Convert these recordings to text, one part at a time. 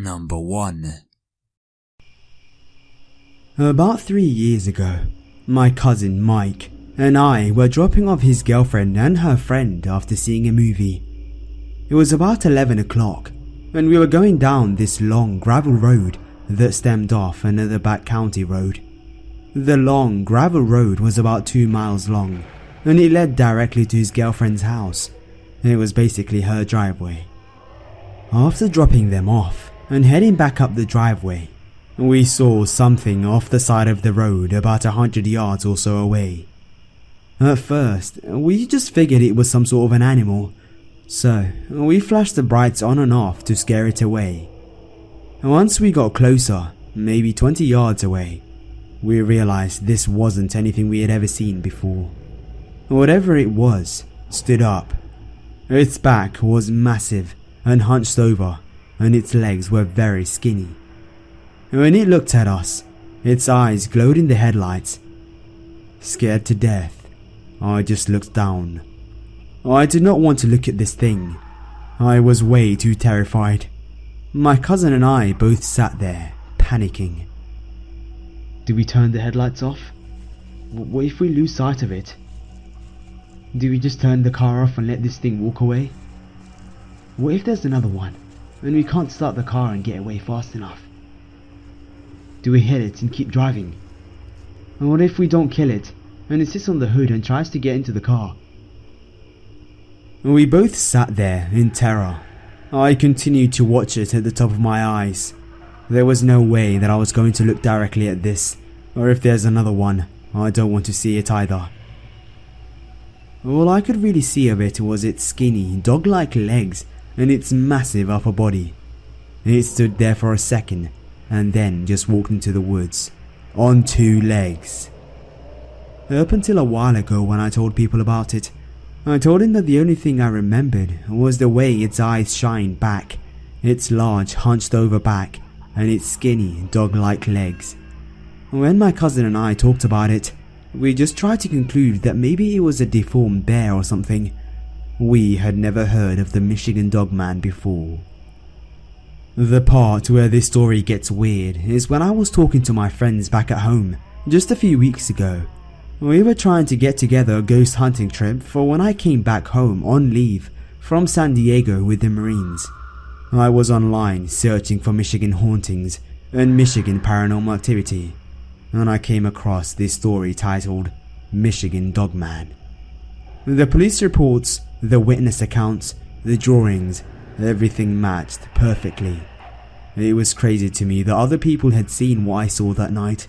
Number 1. About 3 years ago, my cousin Mike and I were dropping off his girlfriend and her friend after seeing a movie. It was about 11 o'clock and we were going down this long gravel road that stemmed off another back county road. The long gravel road was about 2 miles long and it led directly to his girlfriend's house. It was basically her driveway. After dropping them off and heading back up the driveway, we saw something off the side of the road about 100 yards or so away. At first, we just figured it was some sort of an animal, so we flashed the brights on and off to scare it away. Once we got closer, maybe 20 yards away, we realized this wasn't anything we had ever seen before. Whatever it was stood up. Its back was massive and hunched over, and its legs were very skinny. When it looked at us, its eyes glowed in the headlights. Scared to death, I just looked down. I did not want to look at this thing. I was way too terrified. My cousin and I both sat there, panicking. Do we turn the headlights off? What if we lose sight of it? Do we just turn the car off and let this thing walk away? What if there's another one, and we can't start the car and get away fast enough? Do we hit it and keep driving? And what if we don't kill it, and it sits on the hood and tries to get into the car? We both sat there in terror. I continued to watch it at the top of my eyes. There was no way that I was going to look directly at this, or if there's another one, I don't want to see it either. All I could really see of it was its skinny, dog-like legs and its massive upper body. It stood there for a second and then just walked into the woods, on 2 legs. Up until a while ago when I told people about it, I told him that the only thing I remembered was the way its eyes shined back, its large hunched over back and its skinny dog-like legs. When my cousin and I talked about it, we just tried to conclude that maybe it was a deformed bear or something. We had never heard of the Michigan Dogman before. The part where this story gets weird is when I was talking to my friends back at home just a few weeks ago. We were trying to get together a ghost hunting trip for when I came back home on leave from San Diego with the Marines. I was online searching for Michigan hauntings and Michigan paranormal activity, and I came across this story titled Michigan Dogman. The police reports, the witness accounts, the drawings, everything matched perfectly. It was crazy to me that other people had seen what I saw that night.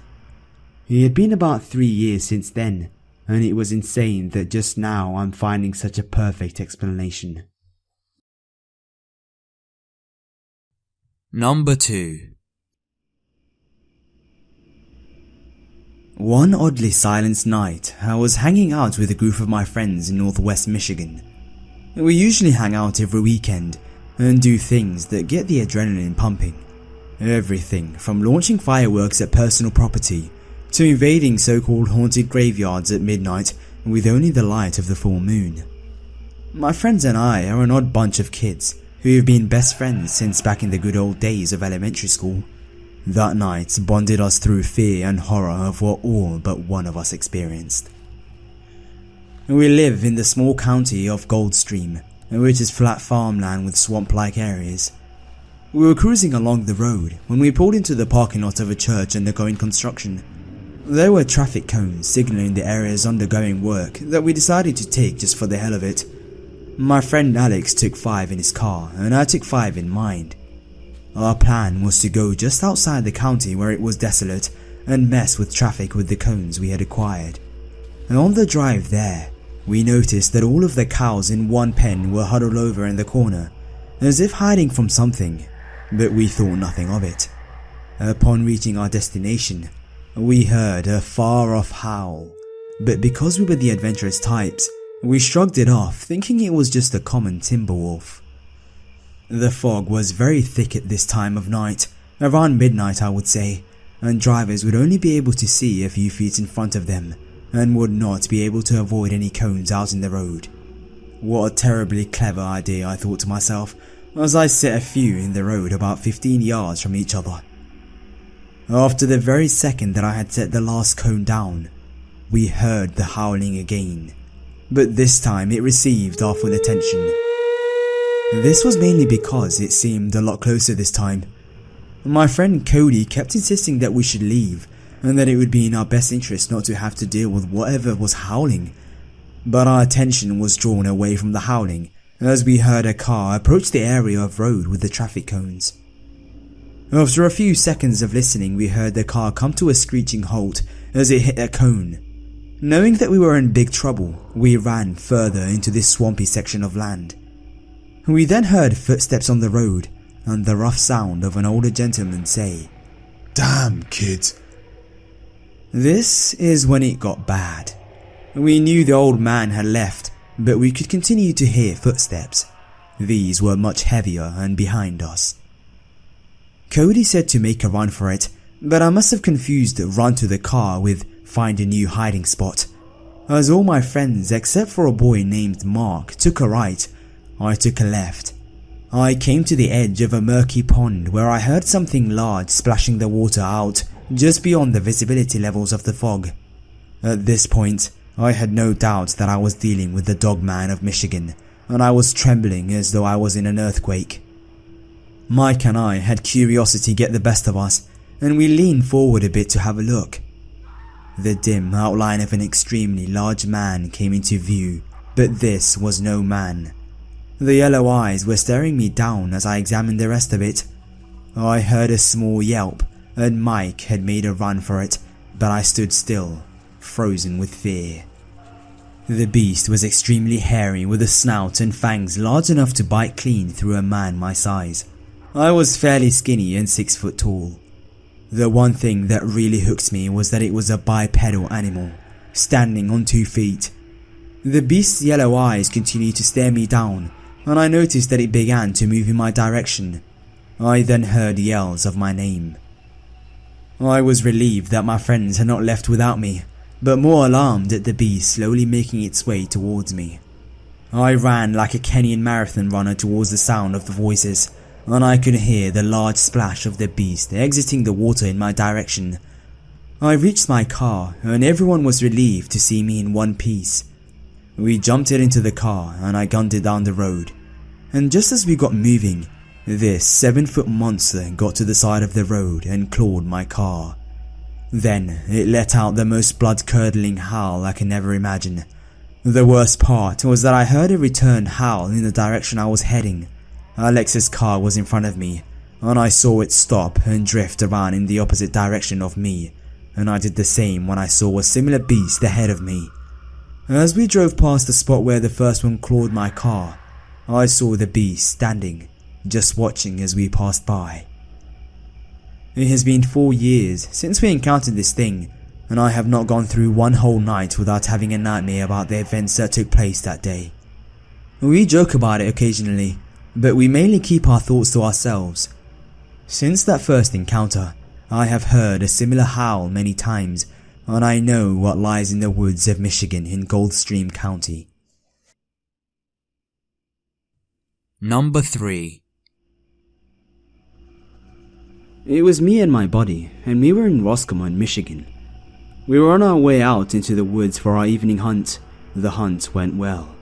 It had been about 3 years since then, and it was insane that just now I'm finding such a perfect explanation. Number 2. One oddly silenced night, I was hanging out with a group of my friends in northwest Michigan. We usually hang out every weekend and do things that get the adrenaline pumping. Everything from launching fireworks at personal property to invading so-called haunted graveyards at midnight with only the light of the full moon. My friends and I are an odd bunch of kids who have been best friends since back in the good old days of elementary school. That night bonded us through fear and horror of what all but one of us experienced. We live in the small county of Goldstream, which is flat farmland with swamp-like areas. We were cruising along the road when we pulled into the parking lot of a church undergoing construction. There were traffic cones signaling the areas undergoing work that we decided to take just for the hell of it. My friend Alex took 5 in his car and I took 5 in mine. Our plan was to go just outside the county where it was desolate and mess with traffic with the cones we had acquired. And on the drive there, we noticed that all of the cows in one pen were huddled over in the corner, as if hiding from something, but we thought nothing of it. Upon reaching our destination, we heard a far-off howl, but because we were the adventurous types, we shrugged it off, thinking it was just a common timber wolf. The fog was very thick at this time of night, around midnight I would say, and drivers would only be able to see a few feet in front of them, and would not be able to avoid any cones out in the road. What a terribly clever idea, I thought to myself, as I set a few in the road about 15 yards from each other. After the very second that I had set the last cone down, we heard the howling again, but this time it received our full attention. This was mainly because it seemed a lot closer this time. My friend Cody kept insisting that we should leave and that it would be in our best interest not to have to deal with whatever was howling. But our attention was drawn away from the howling as we heard a car approach the area of road with the traffic cones. After a few seconds of listening, we heard the car come to a screeching halt as it hit a cone. Knowing that we were in big trouble, we ran further into this swampy section of land. We then heard footsteps on the road and the rough sound of an older gentleman say, "Damn, kid." This is when it got bad. We knew the old man had left, but we could continue to hear footsteps. These were much heavier and behind us. Cody said to make a run for it, but I must have confused run to the car with find a new hiding spot. As all my friends except for a boy named Mark took a right, I took a left. I came to the edge of a murky pond where I heard something large splashing the water out just beyond the visibility levels of the fog. At this point, I had no doubt that I was dealing with the Dogman of Michigan, and I was trembling as though I was in an earthquake. Mike and I had curiosity get the best of us, and we leaned forward a bit to have a look. The dim outline of an extremely large man came into view, but this was no man. The yellow eyes were staring me down as I examined the rest of it. I heard a small yelp, and Mike had made a run for it, but I stood still, frozen with fear. The beast was extremely hairy with a snout and fangs large enough to bite clean through a man my size. I was fairly skinny and 6 foot tall. The one thing that really hooked me was that it was a bipedal animal, standing on 2 feet. The beast's yellow eyes continued to stare me down, and I noticed that it began to move in my direction. I then heard yells of my name. I was relieved that my friends had not left without me, but more alarmed at the beast slowly making its way towards me. I ran like a Kenyan marathon runner towards the sound of the voices, and I could hear the large splash of the beast exiting the water in my direction. I reached my car, and everyone was relieved to see me in one piece. We jumped it into the car and I gunned it down the road, and just as we got moving, this 7-foot monster got to the side of the road and clawed my car. Then it let out the most blood-curdling howl I can ever imagine. The worst part was that I heard a return howl in the direction I was heading. Alex's car was in front of me, and I saw it stop and drift around in the opposite direction of me, and I did the same when I saw a similar beast ahead of me. As we drove past the spot where the first one clawed my car, I saw the beast standing, just watching as we passed by. It has been 4 years since we encountered this thing, and I have not gone through one whole night without having a nightmare about the events that took place that day. We joke about it occasionally, but we mainly keep our thoughts to ourselves. Since that first encounter, I have heard a similar howl many times, and I know what lies in the woods of Michigan in Goldstream County. Number 3. It was me and my buddy, and we were in Roscommon, Michigan. We were on our way out into the woods for our evening hunt. The hunt went well.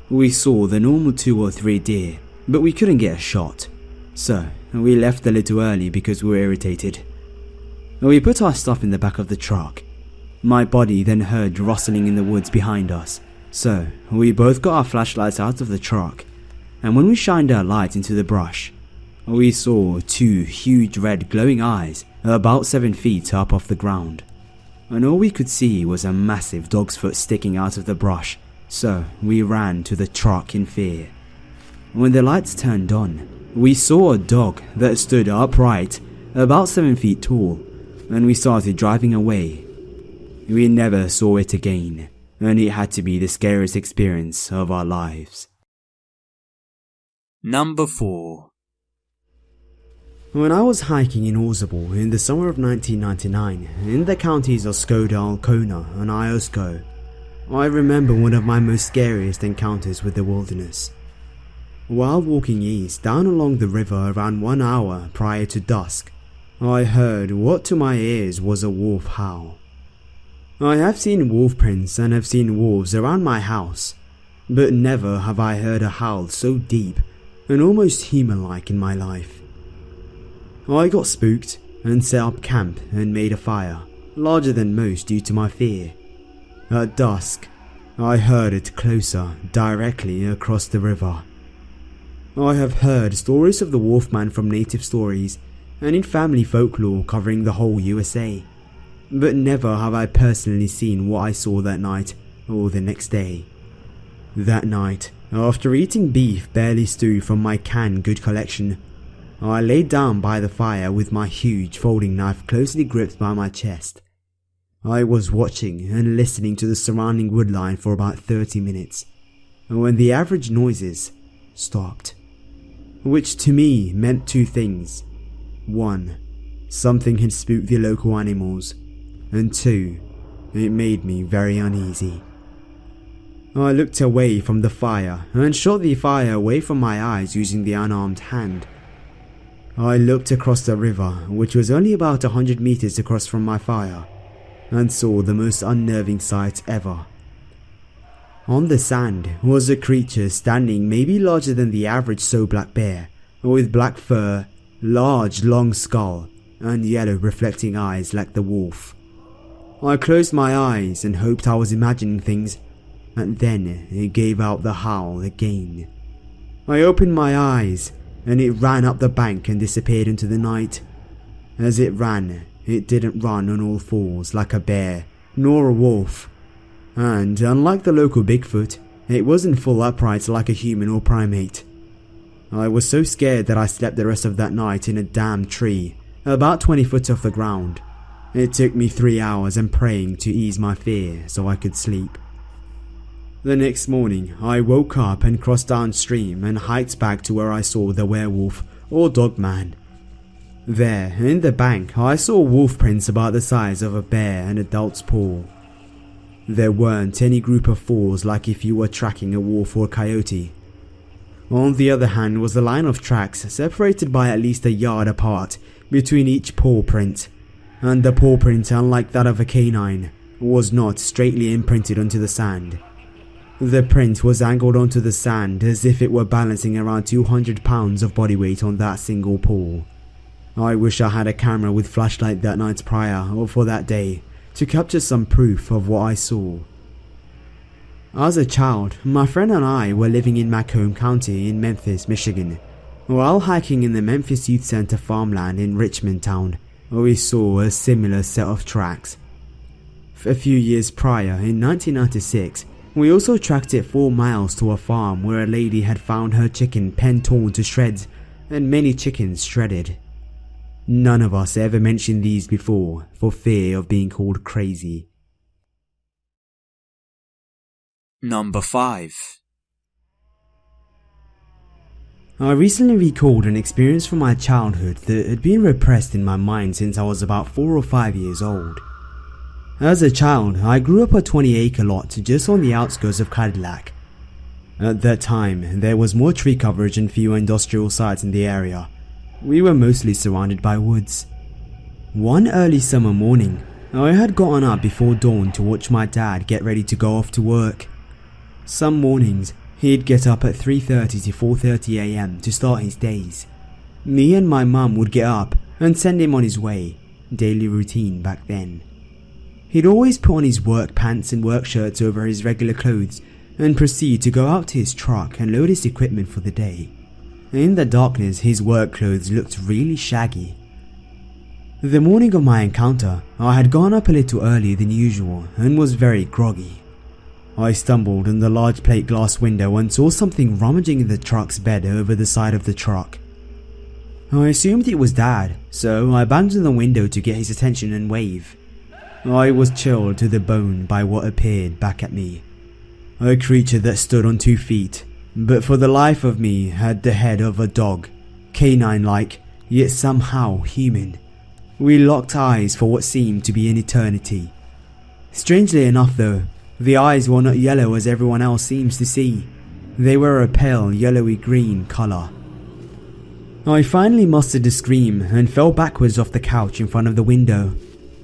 We saw the normal 2 or 3 deer, but we couldn't get a shot, so we left a little early because we were irritated. We put our stuff in the back of the truck. My buddy then heard rustling in the woods behind us, so we both got our flashlights out of the truck, and when we shined our light into the brush, we saw 2 huge red glowing eyes about 7 feet up off the ground, and all we could see was a massive dog's foot sticking out of the brush, so we ran to the truck in fear. When the lights turned on, we saw a dog that stood upright, about 7 feet tall, and we started driving away. We never saw it again, and it had to be the scariest experience of our lives. Number 4. When I was hiking in Orzabal in the summer of 1999 in the counties of Skoda, Alcona and Iosco, I remember one of my most scariest encounters with the wilderness. While walking east down along the river around 1 hour prior to dusk, I heard what to my ears was a wolf howl. I have seen wolf prints and have seen wolves around my house, but never have I heard a howl so deep and almost human-like in my life. I got spooked and set up camp and made a fire, larger than most due to my fear. At dusk, I heard it closer, directly across the river. I have heard stories of the Wolfman from native stories and in family folklore covering the whole USA, but never have I personally seen what I saw that night or the next day. That night, after eating beef barley stew from my canned good collection, I laid down by the fire with my huge folding knife closely gripped by my chest. I was watching and listening to the surrounding woodline for about 30 minutes, when the average noises stopped, which to me meant two things. 1. Something had spooked the local animals, and 2. It made me very uneasy. I looked away from the fire and shot the fire away from my eyes using the unarmed hand. I looked across the river, which was only about 100 meters across from my fire, and saw the most unnerving sight ever. On the sand was a creature standing maybe larger than the average so-black bear, with black fur, large long skull, and yellow reflecting eyes like the wolf. I closed my eyes and hoped I was imagining things, and then it gave out the howl again. I opened my eyes and it ran up the bank and disappeared into the night. As it ran, it didn't run on all fours like a bear, nor a wolf. And unlike the local Bigfoot, it wasn't full upright like a human or primate. I was so scared that I slept the rest of that night in a damn tree, about 20 foot off the ground. It took me 3 hours and praying to ease my fear so I could sleep. The next morning, I woke up and crossed downstream and hiked back to where I saw the werewolf or dogman. There, in the bank, I saw wolf prints about the size of a bear and adult's paw. There weren't any group of fours like if you were tracking a wolf or coyote. On the other hand was a line of tracks separated by at least a yard apart between each paw print, and the paw print, unlike that of a canine, was not straightly imprinted onto the sand. The print was angled onto the sand as if it were balancing around 200 pounds of body weight on that single paw. I wish I had a camera with flashlight that night prior or for that day to capture some proof of what I saw. As a child, my friend and I were living in Macomb County in Memphis, Michigan. While hiking in the Memphis Youth Center farmland in Richmond Town, we saw a similar set of tracks. A few years prior, in 1996, we also tracked it 4 miles to a farm where a lady had found her chicken pen torn to shreds and many chickens shredded. None of us ever mentioned these before for fear of being called crazy. Number 5. I recently recalled an experience from my childhood that had been repressed in my mind since I was about 4 or 5 years old. As a child, I grew up a 20-acre lot just on the outskirts of Cadillac. At that time, there was more tree coverage and fewer industrial sites in the area. We were mostly surrounded by woods. One early summer morning, I had gotten up before dawn to watch my dad get ready to go off to work. Some mornings, he'd get up at 3:30 to 4:30 AM to start his days. Me and my mum would get up and send him on his way, daily routine back then. He'd always put on his work pants and work shirts over his regular clothes and proceed to go out to his truck and load his equipment for the day. In the darkness, his work clothes looked really shaggy. The morning of my encounter, I had gone up a little earlier than usual and was very groggy. I stumbled in the large plate glass window and saw something rummaging in the truck's bed over the side of the truck. I assumed it was Dad, so I banged on the window to get his attention and wave. I was chilled to the bone by what appeared back at me. A creature that stood on 2 feet, but for the life of me had the head of a dog, canine-like, yet somehow human. We locked eyes for what seemed to be an eternity. Strangely enough though, the eyes were not yellow as everyone else seems to see. They were a pale yellowy green colour. I finally mustered a scream and fell backwards off the couch in front of the window.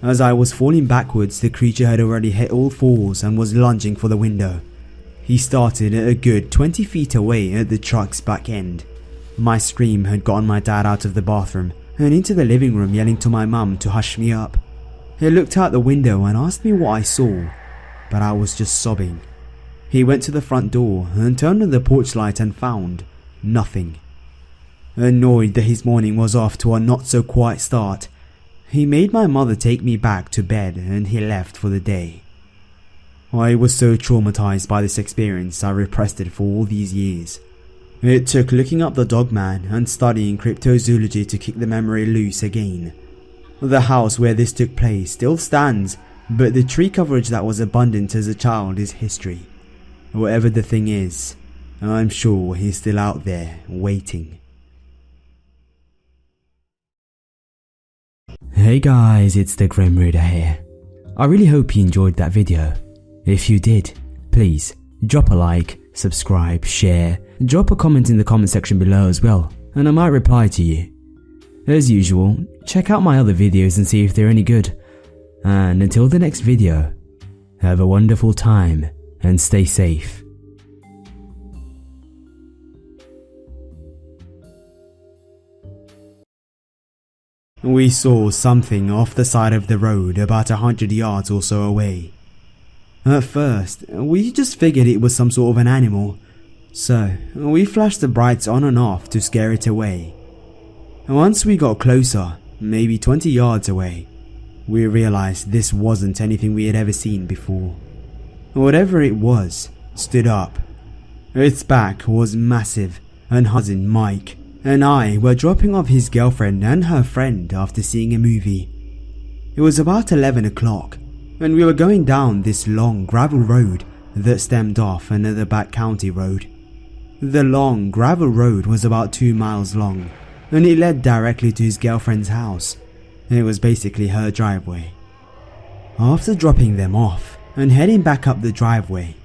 As I was falling backwards, the creature had already hit all fours and was lunging for the window. He started at a good 20 feet away at the truck's back end. My scream had gotten my dad out of the bathroom and into the living room, yelling to my mum to hush me up. He looked out the window and asked me what I saw, but I was just sobbing. He went to the front door and turned on the porch light and found nothing. Annoyed that his morning was off to a not so quiet start, he made my mother take me back to bed and he left for the day. I was so traumatized by this experience I repressed it for all these years. It took looking up the Dogman and studying cryptozoology to kick the memory loose again. The house where this took place still stands, but the tree coverage that was abundant as a child is history. Whatever the thing is, I'm sure he's still out there waiting. Hey guys, it's the Grim Reader here. I really hope you enjoyed that video. If you did, please drop a like, subscribe, share, drop a comment in the comment section below as well, and I might reply to you. As usual, check out my other videos and see if they're any good. And until the next video, have a wonderful time and stay safe. We saw something off the side of the road about 100 yards or so away. At first, we just figured it was some sort of an animal, so we flashed the brights on and off to scare it away. Once we got closer, maybe 20 yards away, we realized this wasn't anything we had ever seen before. Whatever it was, stood up. Its back was massive, and cousin Mike and I were dropping off his girlfriend and her friend after seeing a movie. It was about 11 o'clock, and we were going down this long gravel road that stemmed off another back county road. The long gravel road was about 2 miles long, and it led directly to his girlfriend's house. It was basically her driveway. After dropping them off and heading back up the driveway,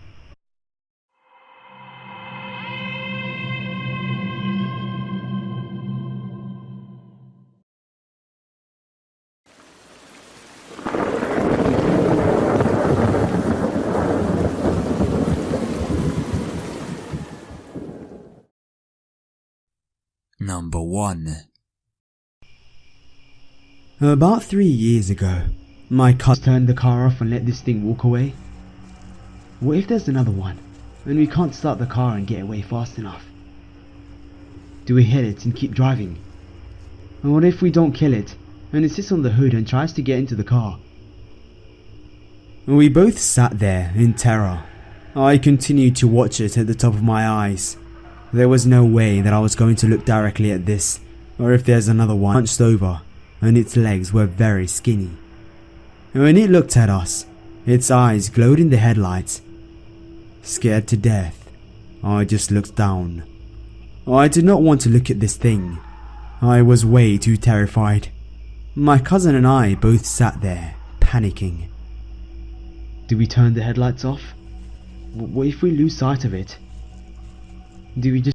Number 1. about 3 years ago, my cousin turned the car off and let this thing walk away. What if there's another one, and we can't start the car and get away fast enough? Do we hit it and keep driving? And what if we don't kill it, and it sits on the hood and tries to get into the car? We both sat there in terror. I continued to watch it at the top of my eyes. There was no way that I was going to look directly at this, or if there's another one hunched over, and its legs were very skinny. When it looked at us, its eyes glowed in the headlights. Scared to death, I just looked down. I did not want to look at this thing. I was way too terrified. My cousin and I both sat there, panicking. Do we turn the headlights off? What if we lose sight of it? Do we just